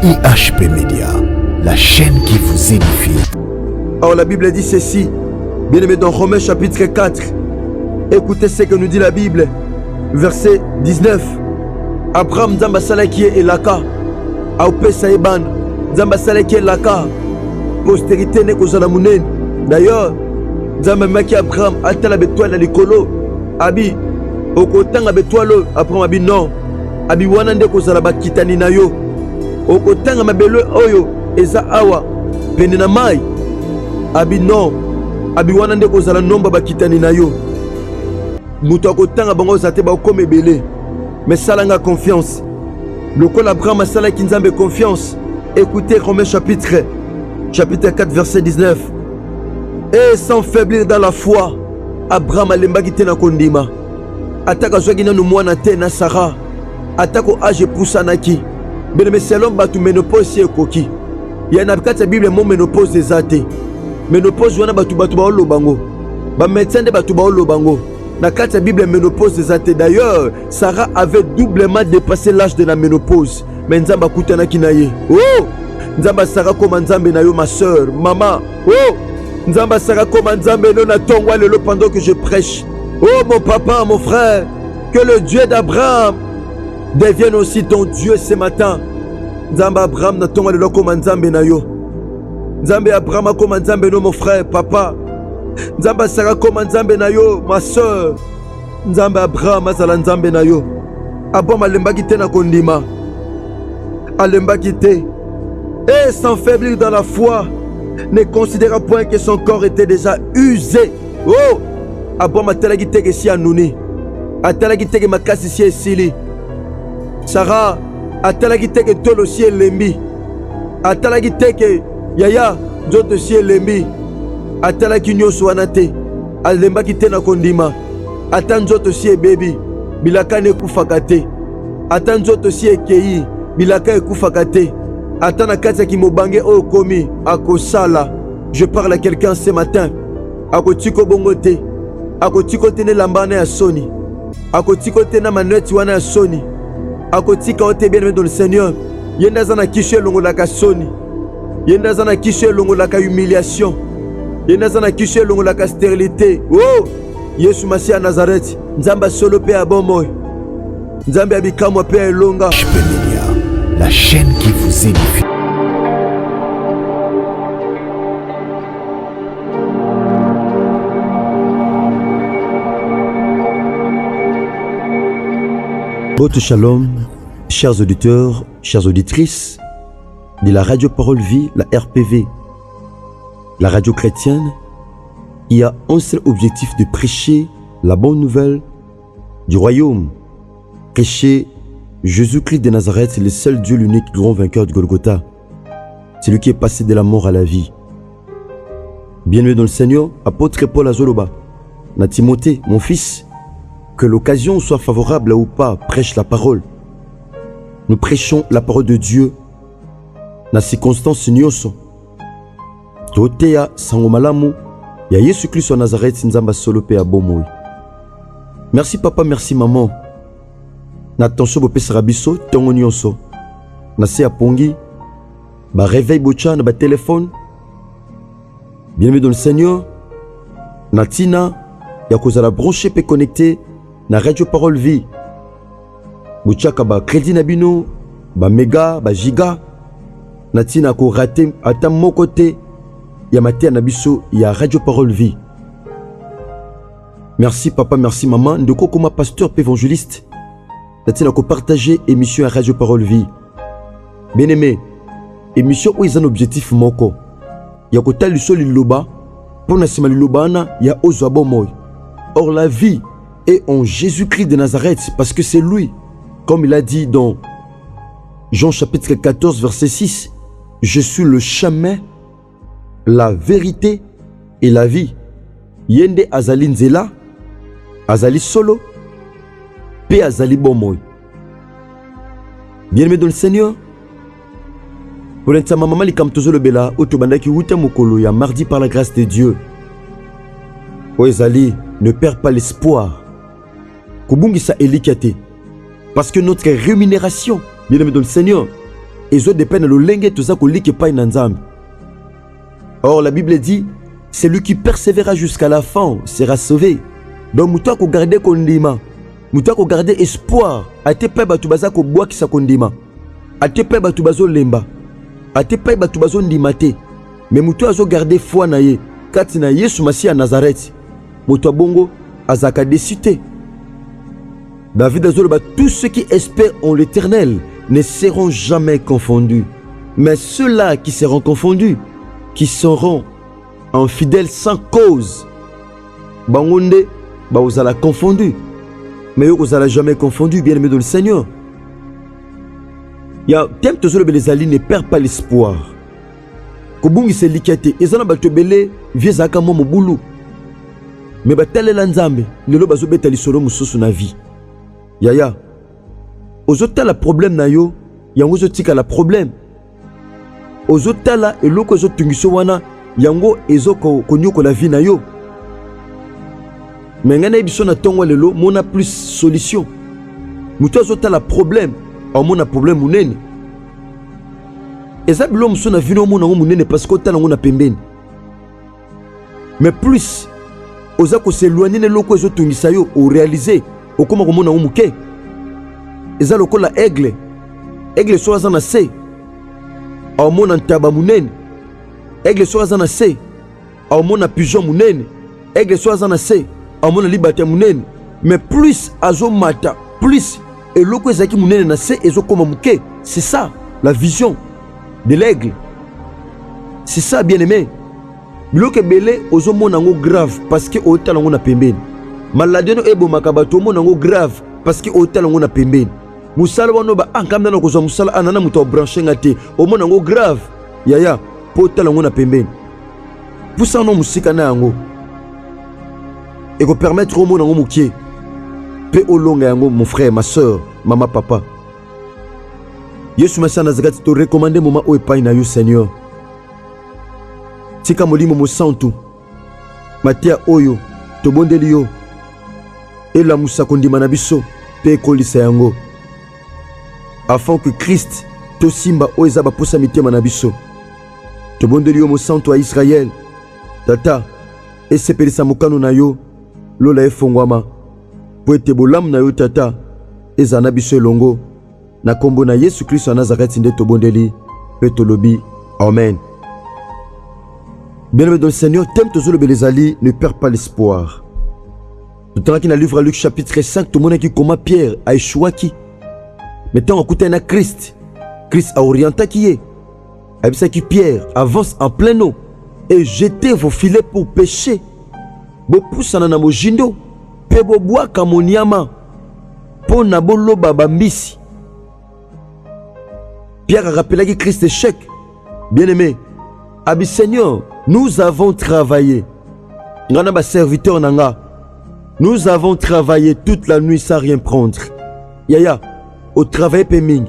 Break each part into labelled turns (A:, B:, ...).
A: IHP Média, la chaîne qui vous édifie.
B: Alors la Bible dit ceci, bien aimé, dans Romains chapitre 4. Écoutez ce que nous dit la Bible, verset 19. Abraham Nzamba Salaki et Laka, Aoupe Saïban, Nzamba Salaki et Laka, postérité n'est qu'aux Alamounènes. D'ailleurs, Nzamba Maki Abraham, Altala Betoile à l'écolo, Abi, Okotang Abetoile, Abraham Abi non, Abi Wanande qu'aux Alabakitani Nayo, Okotang Mabele Oyo, Eza Awa, Penenamai, Abi non, Abi Wanande qu'aux Alanomba Bakitani Nayo. Mutu akotanga bango zate ba okome belé, mais salanga confiance. Le col Abraham a salaki nzambe confiance. Écoutez Romains chapitre 4 verset 19. Et sans faiblir dans la foi, Abraham a lembaki te na kondima. Ataka zwaki nanu mwana te na Sarah. Atako age pusanaki. Beneme selon batu menopause ekoki. Ya na kati ya Bible mo menopause ezate. Menopause wana batu ba olobango. Ba médecin de batu ba olobango. Na kati ya Bible ménopause ezate. D'ailleurs, Sarah avait doublement dépassé l'âge de la ménopause. Mais Nzamba kutanaki na ye. Oh! Nzamba Sarah comme Nzambe na yo ma soeur, maman. Oh! Nzamba Sarah comme Nzambe no na tongwa lelo pendant que je prêche. Oh mon papa, mon frère, que le Dieu d'Abraham devienne aussi ton Dieu ce matin. Nzamba Abraham na tongwa lelo comme Nzambe na yo. Nzambe Abraham comme Nzambe no mon frère, papa. Nzamba Sarah comme Nzambe na yo, ma soeur. Nzamba Abraham azala Nzambe na yo. Abom alembaki te na kondima. Alembaki te. Et sans faiblir dans la foi, ne considéra point que son corps était déjà usé. Oh! Abom atalaki te ke si anuni. Atalaki te ke makasi si esili. Sarah atalaki te ke tolo si elembi. Atalaki te ke yaya nzoto si elembi. Atalaki nyonso wana te, alembaki te na kondima. Ata nzoto si ebebi, bilaka nekufaka te. Ata nzoto si ekei, bilaka ekufaka te. Ata na kati ya kimobange oyo komi akosala. Je parle à quelqu'un ce matin. Akotiko bongo te, akotiko te ne lambana ya soni, akotiko te na maneti wana ya soni, akotika ote bien dans le Seigneur. Yenda zana kishe longolaka soni, yenda zana kishe longolaka humiliation. Yenazana kishe longo la stérilité. Oh! Yesu Masia Nazareth. Nzamba solo pe abomoy. Nzambe abikamwa pe elonga.
A: IHP Média, la chaîne qui vous édifie.
B: Votre shalom, chers auditeurs, chères auditrices de la Radio Parole Vie, la RPV. La radio chrétienne, il y a un seul objectif de prêcher la bonne nouvelle du royaume. Prêcher Jésus-Christ de Nazareth, le seul Dieu, l'unique grand vainqueur du Golgotha. C'est lui qui est passé de la mort à la vie. Bienvenue dans le Seigneur, apôtre Paul Azoloba. Na Timothée, mon fils, que l'occasion soit favorable ou pas, prêche la parole. Nous prêchons la parole de Dieu. Na circonstance nyoso. Totea sangomalamu ya Yesu Christ wa Nazareth nzamba solo pe abomoy. Merci papa, merci maman. Na attention bo pesa biso tongo nyonso. Na se apongi ba réveil bocha na ba téléphone. Bienvenue dans le Seigneur. Na tina ya kozala branché pe connecté na Radio Parole Vie. Bocha ka ba crédit na bino, ba méga, ba giga. Na tina ko raté ata mon côté. Yamaté Anabiso, il y a Radio Parole Vie. Merci papa, merci maman. Ndoko comme pasteur évangéliste. Natina ko partager émission à Radio Parole Vie. Bien aimé, émission où ils ont un objectif moko. Ya ko tali so liloba, pour na sima liloba na ya ozo abomoy. Or la vie est en Jésus-Christ de Nazareth parce que c'est lui, comme il a dit dans Jean chapitre 14 verset 6, je suis le chemin, la vérité et la vie. Yende azali nzela, azali solo, pe azali bomoy. Bien-aimé dans le Seigneur, pour l'instant, maman likam tozolo bela, otobandaki wuta mokolo ya mardi par la grâce de Dieu. Oezali, ne perds pas l'espoir. Kubungisa elikate. Parce que notre rémunération, bien-aimé dans le Seigneur, Ils ont des peines le lingue tout ça qu'on lit qui pas une nzambe. Or la Bible dit, celui qui persévérera jusqu'à la fin sera sauvé. Donc mutua ko garder kondima, mutua ko garder espoir. Ate pe batu baza ko bois ki sa kondima. Ate pe batu bazo lemba. Ate pe batu bazo ndimate. Mais mutua zo garder foi na ye. Kati na Yesu Masi à Nazareth. Mutua bongo azaka décité. David azoloba, tous ceux qui espèrent en l'Éternel ne seront jamais confondus. Mais ceux-là qui seront confondus, qui seront infidèles sans cause, bangonde, vous allez confondu. Mais vous allez jamais confondu, bien aimé de le Seigneur. Il y a thème que les alliés ne perdent pas l'espoir. Kobungi se likete, ezana batobele viezaka mo mobulu. Mais batele lanzambe, lelo bazobeta lisolo mususu na vie. Yaya, ozotala problème na yo, yango zotika la problème. Ozotala eloko ezotungiso wana, yango ezoko konyoko la vie na yo. Mais ngana ebiso na tongo lelo, mona plus solution. Muto azotala problème, mona problème munene. Eza bilo muso na vino mona munene parce que otala ngona pembeni. Mais plus ozako s'éloigner ne loko ezotungisa yo o réaliser. Okoma komona umuke eza lokola aigle so azana se amona ntaba munene aigle so azana se amona pigeon munene aigle so azana se amona libata munene mais plus azomata plus eloko ezaki munene na se ezokoma muke. C'est ça la vision de l'aigle. C'est ça bien aimé. Biloko ebele ozomona ngo grave parce que otala ngo na pembeni. Maladeno ebo makabato mo nango grave parce que hôtel ngo na pembeni. Musala wano ba ankamda na kozwa musala anana muto brancher ngate o mo nango grave. Yaya po hôtel ngo na pembeni. Pusa no musika na yango. Et ko permettre au mo nango mukie. Pe olonga yango mon frère, ma soeur, maman, papa. Yesu Masi Nazareth te recommander moment o epai na yo Seigneur. Tika molimo mo santu. Matia oyo to bondeli yo. Et la moussa kondima na biso pe kolisa yango afin que Christ to simba o ezaba posa mitema na biso to bondeli yo mo santo a Israël tata esepelisa mokano na yo lola efongwama po ete bolamu na yo tata eza na biso elongo na kombo na Yesu Kristo ya Nazareth nde to bondeli pe tolobi amen. Bien-aimé dans le Seigneur, t'aimes tozolobe les alliés, ne perds pas l'espoir. Tout le temps dans le livre Luc chapitre 5, tout le monde qui comment Pierre a échoué qui. Maintenant, on écoute un Christ. Christ a orienté qui est. Et puis, qui Pierre avance en plein eau et jetez vos filets pour pêcher. Bo poussa na mojindo. Pe bo bois kamoniama. Po na bo loba bambisi. Pierre a rappelé que Christ est échec. Bien aimé. Abi Seigneur, nous avons travaillé. Ngana ba serviteur nanga. Nous avons travaillé toute la nuit sans rien prendre. Yaya, au travail peming,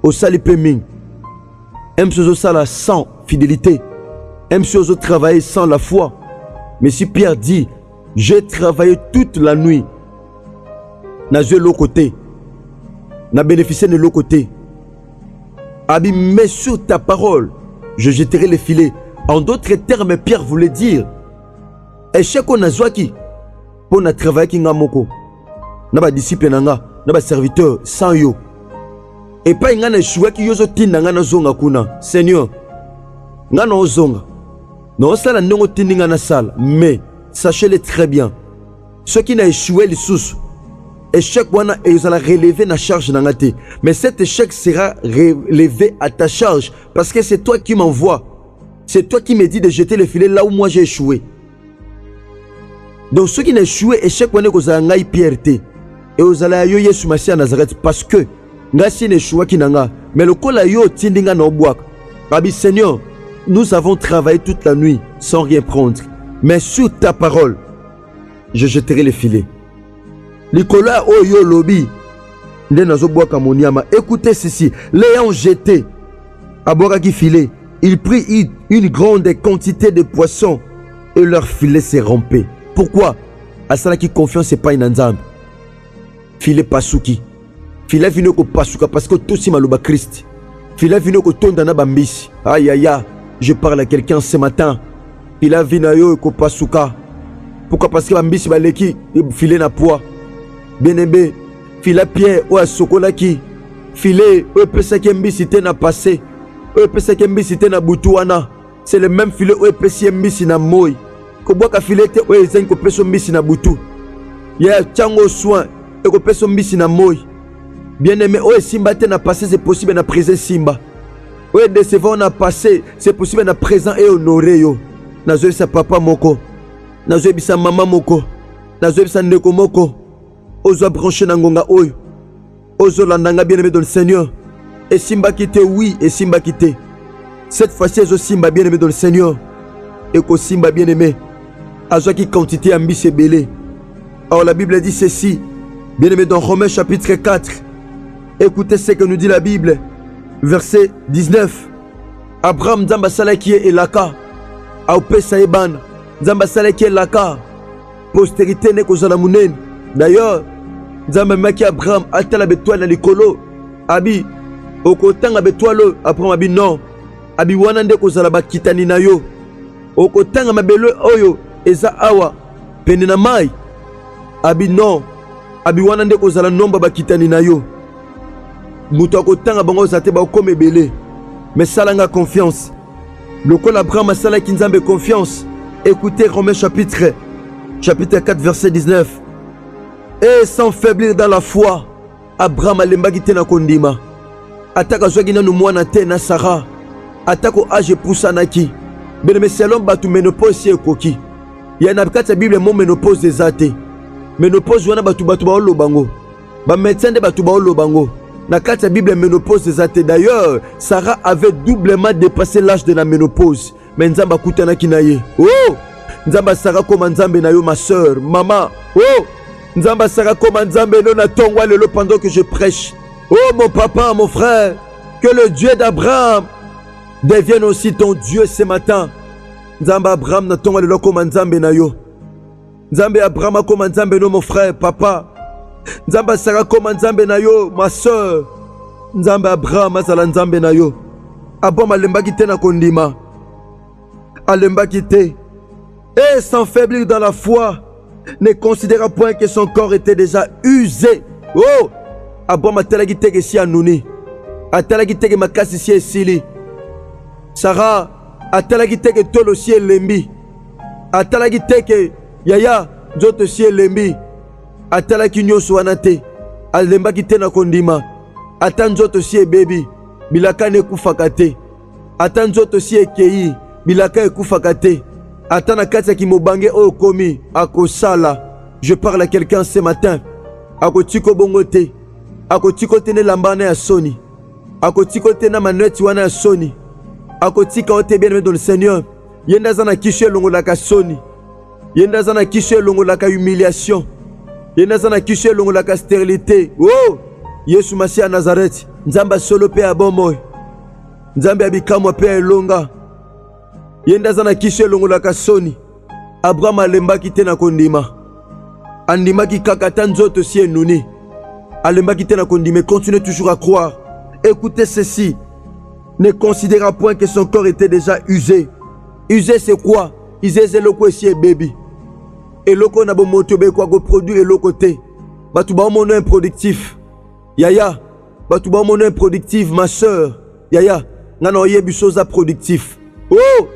B: au sali peming. Aime ce sala sans fidélité. Aime ce travailler sans la foi. Mais si Pierre dit, j'ai travaillé toute la nuit, n'a joué l'autre côté, n'a bénéficié de l'autre côté. Abi, mets sur ta parole, je jetterai les filets. En d'autres termes, Pierre voulait dire, échec on a joué qui? Pour na travailler qui ngamoko na ba disciple nanga na ba serviteur sans yo et pas ngana échoué qui yozo tinda ngana zonga kuna Seigneur ngana ozonga non sala ndongo tindinga na sala mais sachez-le très bien ceux qui n'a échoué les sous échec wana et ils allont relever na charge nangate mais cet échec sera relevé à ta charge parce que c'est toi qui m'envoie, c'est toi qui me dis de jeter le filet là où moi j'ai échoué. Donc ceux qui n'ont échoué, échec wana kozala ngai Pierre te. Et ozala yo Yesu Masi à Nazareth parce que ngasi n'échoua ki nanga. Mais le kola yo tindinga na obwak. Rabbi Seigneur, nous avons travaillé toute la nuit sans rien prendre. Mais sur ta parole, je jetterai les filets. Likola o yo lobi. Nde nazo bwaka moniama. Écoutez ceci. L'ayant jeté à boire qui filet, il prit une grande quantité de poissons et leur filet s'est rompé. Pourquoi? À cela qui confiance c'est pas une nzambe. Filet pasuki. Filet vino ko pasuka parce que tout si maluba Christ. Fila vino kotonda na bambisi. Aïe aïe aïe. Je parle à quelqu'un ce matin. Fila vina yo ko pasuka. Pourquoi? Parce que bambisi baleki filé na poids. Bien-aimé, fila pierre ou a sokolaki. Filé ou pesa kembisi te na passé. Ou pesa kembisi te na butuana. C'est le même filet ou pesa mbisi na moi. Ko boka filet te ou ezen ko pesa mbisi na butu. Ya chango soin et ko pesa mbisi na moi. Bien-aimé, ou simba te na passé, c'est possible na présent simba. Ou décevant na passé, c'est possible na présent et honoré yo. Nazo sa papa moko. Nazo bisa maman moko. Nazo bisa ndeko moko. Ozo branché na ngonga oyo. Ozo landanga bien-aimé dans le Seigneur. Et simba quitté, oui, et simba quitté. Cette fois-ci, Ozo simba bien-aimé dans le Seigneur. Et ko simba bien-aimé. Azo qui quantité ambitieux belé. Alors la Bible dit ceci. Bien-aimé dans Romains chapitre 4. Écoutez ce que nous dit la Bible. Verset 19. Abraham Zamba Salaki et Laka. Aoupe Saïban. Zamba Salaki et Laka. Postérité n'est qu'aux alamunen. D'ailleurs, Zamba Maki Abraham Atala Betoile à l'écolo. Abi. Okotanga Betoile. Après Abi non. Abi Wanande qu'aux alabakitani nayo. Okotanga Mabelo Oyo. Eza Awa. Penenamai. Abi non. Abi Wanande qu'aux alanomba bakitani nayo. Moutako tanga bango zate ba comme belé. Mais salanga confiance. Le col Abraham sala kinzambe confiance. Écoutez Romains chapitre 4 verset 19. Et sans faiblir dans la foi, Abraham alembaki te na kondima. Ataka zwaki na mwana te na Sarah. Atako age pusanaki. Bien selon batu ménopause ekoki. Ya na kati Bible mo ménopause des athées. Ménopause wana batu ba olo bango. Ba médecin de batu ba olo bango. Na kati Bible ménopause des athées. D'ailleurs, Sarah avait doublement dépassé l'âge de la ménopause. Mais nzamba kutanaki na ye. Oh! Nzamba Sarah comme nzambe na yo ma soeur, maman. Oh! Nzamba Sarah comme nzambe no na tongwa lelo pendant que je prêche. Oh mon papa, mon frère, que le Dieu d'Abraham devienne aussi ton Dieu ce matin. Nzamba Abraham na tongwa lelo comme nzambe na yo. Nzambe Abraham comme nzambe no mon frère, papa. Nzamba Sarah comme nzambe na yo, ma soeur. Nzamba Abraham azala nzambe na yo. Abom alembaki te na kondima. Alembaki te. Et sans faiblir dans la foi, ne considéra point que son corps était déjà usé. Oh! Abom atalaki te ke si anuni. Atalaki te ke makasi si esili. Sarah atalaki te ke tolo si elembi. Atalaki te ke yaya nzoto si elembi. Atalaki nyonso wana te. Alembaki te na kondima. Ata nzoto si ebebi. Bilaka nekufaka te. Ata nzoto si ekei. Bilaka ekufaka te. Ata na kati ya kimobange oyo komi akosala. Je parle à quelqu'un ce matin. Akotiko bongo te. Akotiko te ne lambana ya soni. Akotiko te na maneti wana ya soni. Akotika ote bien dans le Seigneur. Yenda zana kishe longo la ka soni. Yenda zana kishe longo la ka humiliation. Yenda zana kishe longo la ka stérilité. Oh! Yesu Masi à Nazareth. Nzamba solo pe abomoy. Nzambe abikamwa pe elonga. Yenda zana kishe longo la ka soni. Abraham alembaki te na kondima. Andimaki kakata nzoto si enuni. Alembaki te na kondima. Continuez toujours à croire. Écoutez ceci. Ne considéra point que son corps était déjà usé. Usé c'est quoi? Usé c'est loko si baby. Et loko na bo motobe kwa go produit et loko te. Batu ba mono improductif. Yaya. Batu ba mono improductif ma soeur. Yaya. Ngana oyebi chose productif. Oh!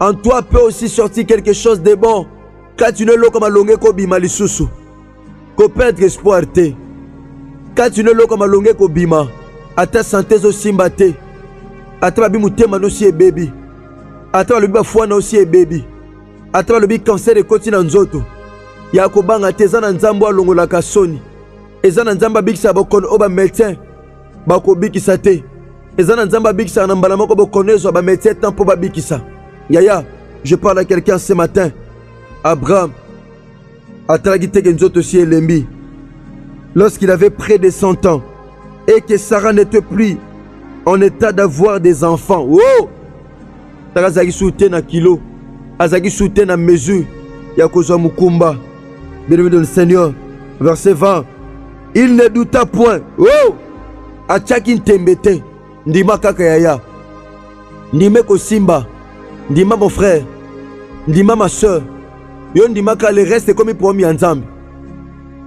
B: En toi peut aussi sortir quelque chose de bon. Quand tu ne l'as comme longue ko bima lisusu. Ko perdre espoir te. Quand tu ne l'as comme longue ko bima. Ata santé zo simba te. Ata babi mutema no si baby. Ata babi bafua na aussi baby. Ata babi cancer de koti na nzoto. Ya ko banga te zana nzambo alongola ka soni. Ezana nzamba bikisa bokon oba médecin. Bako bikisa te. Ezana nzamba bikisa na mbala moko bokonezo ba médecin tempo ba bikisa. Yaya, je parle à quelqu'un ce matin. Abraham atalaki te ke nzoto si elembi. Lorsqu'il avait près de 100 ans et que Sarah n'était plus en état d'avoir des enfants. Oh! Azaki soute na kilo. Azaki soute na mesure. Yakozwa mukumba. Bien-aimé dans le Seigneur. Verset 20. Il ne douta point. Oh! Achaki ntembete. ndima kaka yaya, ndime kosimba, ndima mon frère, ndima ma soeur, yo ndima ka le reste komi promi ya Nzambe.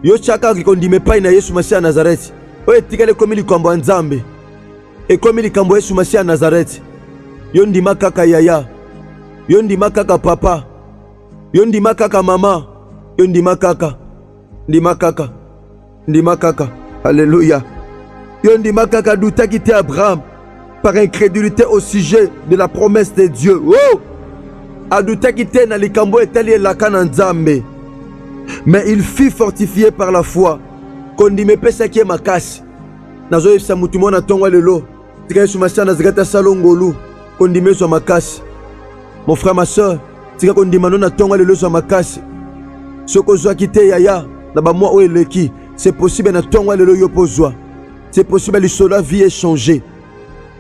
B: Yo chaka kondime pai na Yesu Masiya Nazareti, oyo etikali komi likambo ya Nzambe, ekomi likambo Yesu Masiya Nazareti. Yo ndima kaka yaya, yo ndima kaka papa, yo ndima kaka mama, yo ndima kaka, ndima kaka, ndima kaka, alléluia. Yo ndima kaka douta qui était Abraham par incrédulité au sujet de la promesse de Dieu. Oh! A douta qui était na likambo etali elaka na Nzambe. Mais il fut fortifié par la foi. Kondime pesa qui est makasi. Nazo yesa mutu mona tongwa lelo. Tika Yesu Masiya Nazareti salongolu. Kondime so makasi. Mon frère, ma soeur, tika kondima no na tongwa lelo so makasi. Soko zwa kite yaya na ba moi oeleki. C'est possible na tongwa lelo yo pozwa. C'est possible l'isolo vie est changée.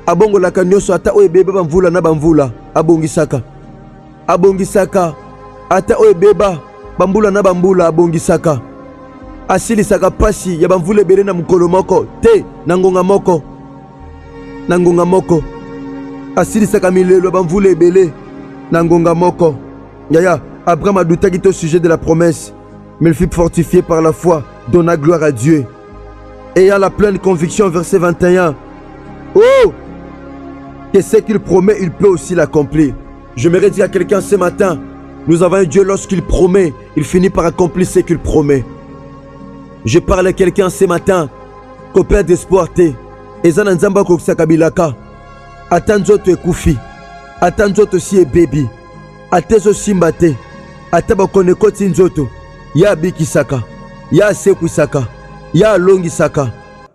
B: Abongo la kanyoso ata oye beba bamvula na bamvula. Abongisaka. Abongisaka. Ata oye beba bambula na bambula abongisaka. Asilisaka pasi ya bamvula ebele na mukolo moko. Te na ngonga moko. Na ngonga moko. Asilisaka milelo bamvula ebele na ngonga moko. Yaya, Abraham a douté au sujet de la promesse, mais il fut fortifié par la foi, donna gloire à Dieu. Ayant la pleine conviction, verset 21. Oh! Que ce qu'il promet, il peut aussi l'accomplir. J'aimerais dire à quelqu'un ce matin, nous avons un Dieu, lorsqu'il promet, il finit par accomplir ce qu'il promet. Je parle à quelqu'un ce matin, copain d'espoir te. Ezana nzamba kokisaka bilaka. Atanzoto ekufi. Atanzoto si e baby. Atezo simba te. Ataba konekoti nzoto. Ya bikisaka. Ya sekwisaka. Ya longisaka.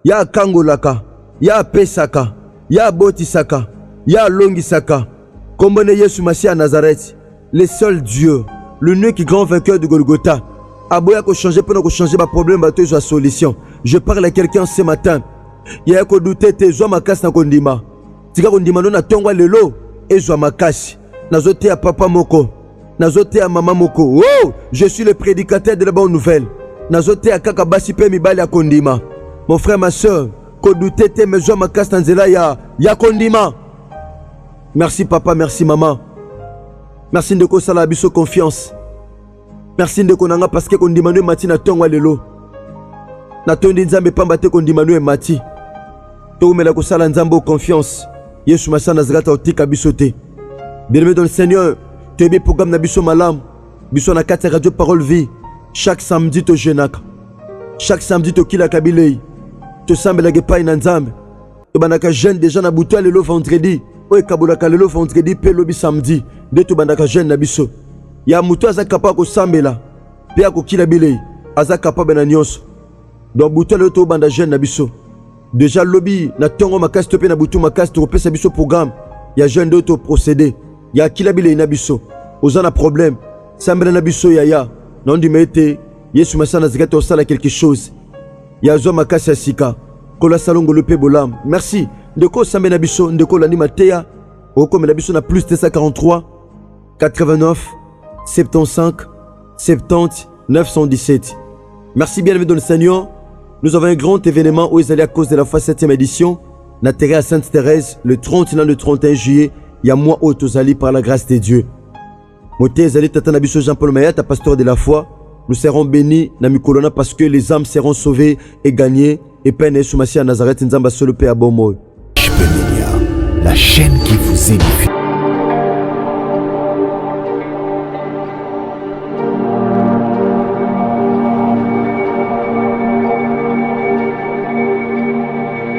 B: Ya kangolaka. Ya pesaka. Ya botisaka. Ya longisaka. Kombone Yesu Masiya Nazareth, le seul Dieu, l'unique grand vainqueur de Golgotha. Aboya ko changer pour nous changer ma problème bateau soit solution. Je parle à quelqu'un ce matin. Il y a ko douter te zo makasi na kondima. Tika kondima no na tongwa lelo ezwa makasi. Nazote ya papa moko. Nazote ya mama moko. Oh, je suis le prédicateur de la bonne nouvelle. Nazote ya kaka basi pe mibali ya kondima. Mon frère, ma soeur, ko douter te mezo makasi na nzela ya kondima. Merci papa, merci maman. Merci ndeko sala biso confiance. Merci ndeko nanga parce que kondima no mati na tongwa lelo. Na tondi nzambe pamba te kondima no mati. To mela ko sala nzambe confiance. Yesu Masiya Nazareti otika biso te. Bien-aimé dans le Seigneur, tu es bien programme na biso malam. Biso na kati radio parole vie. Chaque samedi to jenaka. Chaque samedi to kila kabilei. To sambela ge pa na nzambe. To banaka jeune déjà na buto lelo vendredi. Oye kabulaka lelo vendredi pe lobi samedi. De to bandaka jeune na biso. Ya muto aza kapable ko sambela. Pe akokila bilei. Aza capable na nyonso. Donc buto lelo to banda jeune na biso. Déjà lobby na tongo makasi to pe na butu makasi to pesa biso programme. Ya jeune d'auto procédé. Ya kila bile na biso. Ozana problème. Sambela na biso yaya. Non di mete Yesu Masiya Nazareti osala quelque chose. Ya zo makasi asika. Kola salongo le pe bolam. Merci. Ndeko sambela na biso ndeko landi mateya. Oko na biso na plus 243 89 75 70 917. Merci bien-aimé dans le Seigneur. Nous avons un grand événement où ils allaient à cause de la foi 7e édition. Natéré à Sainte-Thérèse, le 30 et le 31 juillet, il y a moi Otozali par la grâce de Dieu. Moté Zali Tatanabiso Jean-Paul Mayata, pasteur de la foi. Nous serons bénis, Namikolona, parce que les âmes seront sauvées et gagnées. Et Père Yesu Masiya Nazareth, Nzamba Solo Pe Abomo.